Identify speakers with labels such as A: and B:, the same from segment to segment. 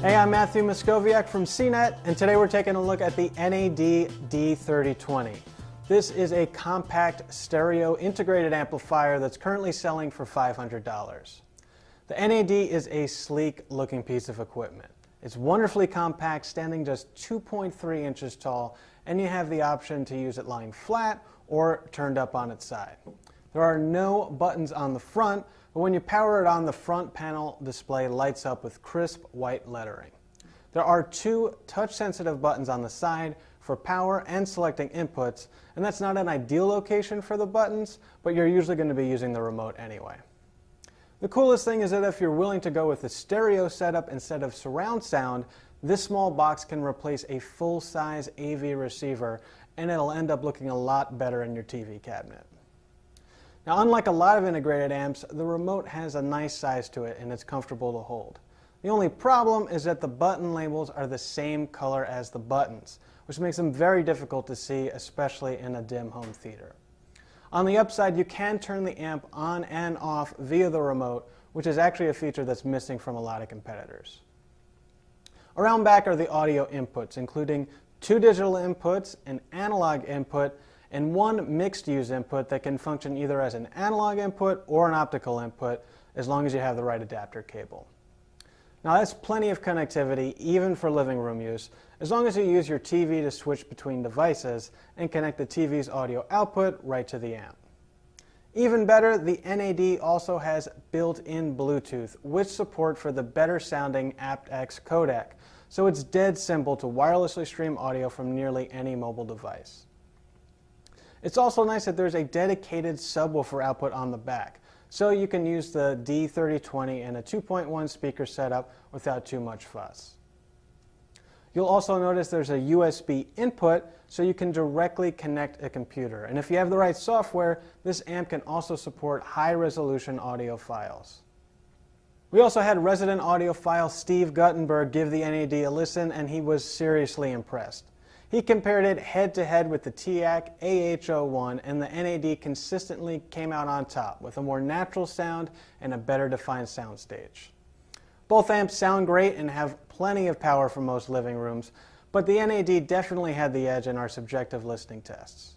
A: Hey, I'm Matthew Moscoviak from CNET, and today we're taking a look at the NAD D3020. This is a compact stereo integrated amplifier that's currently selling for $500. The NAD is a sleek looking piece of equipment. It's wonderfully compact, standing just 2.3 inches tall, and you have the option to use it lying flat or turned up on its side. There are no buttons on the front, but when you power it on, the front panel display lights up with crisp white lettering. There are two touch-sensitive buttons on the side for power and selecting inputs, and that's not an ideal location for the buttons, but you're usually going to be using the remote anyway. The coolest thing is that if you're willing to go with a stereo setup instead of surround sound, this small box can replace a full-size AV receiver, and it'll end up looking a lot better in your TV cabinet. Now, unlike a lot of integrated amps, the remote has a nice size to it and it's comfortable to hold. The only problem is that the button labels are the same color as the buttons, which makes them very difficult to see, especially in a dim home theater. On the upside, you can turn the amp on and off via the remote, which is actually a feature that's missing from a lot of competitors. Around back are the audio inputs, including 2 digital inputs, an analog input, and 1 mixed-use input that can function either as an analog input or an optical input, as long as you have the right adapter cable. Now, that's plenty of connectivity, even for living room use, as long as you use your TV to switch between devices and connect the TV's audio output right to the amp. Even better, the NAD also has built-in Bluetooth, with support for the better-sounding aptX codec, so it's dead simple to wirelessly stream audio from nearly any mobile device. It's also nice that there's a dedicated subwoofer output on the back, so you can use the D3020 in a 2.1 speaker setup without too much fuss. You'll also notice there's a USB input, so you can directly connect a computer. And if you have the right software, this amp can also support high-resolution audio files. We also had resident audiophile Steve Guttenberg give the NAD a listen, and he was seriously impressed. He compared it head-to-head with the TIAC AH01, and the NAD consistently came out on top with a more natural sound and a better defined soundstage. Both amps sound great and have plenty of power for most living rooms, but the NAD definitely had the edge in our subjective listening tests.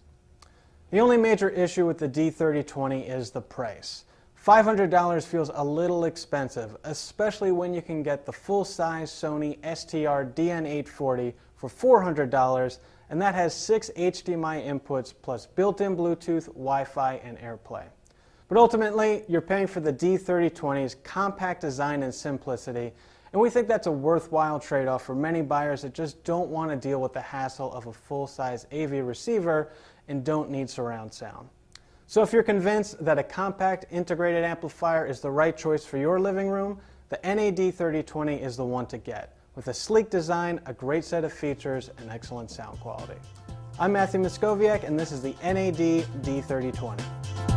A: The only major issue with the D3020 is the price. $500 feels a little expensive, especially when you can get the full-size Sony STR DN840 for $400, and that has 6 HDMI inputs plus built-in Bluetooth, Wi-Fi, and AirPlay. But ultimately, you're paying for the D3020's compact design and simplicity, and we think that's a worthwhile trade-off for many buyers that just don't want to deal with the hassle of a full-size AV receiver and don't need surround sound. So if you're convinced that a compact integrated amplifier is the right choice for your living room, the NAD D3020 is the one to get, with a sleek design, a great set of features, and excellent sound quality. I'm Matthew Moscoviak, and this is the NAD D3020.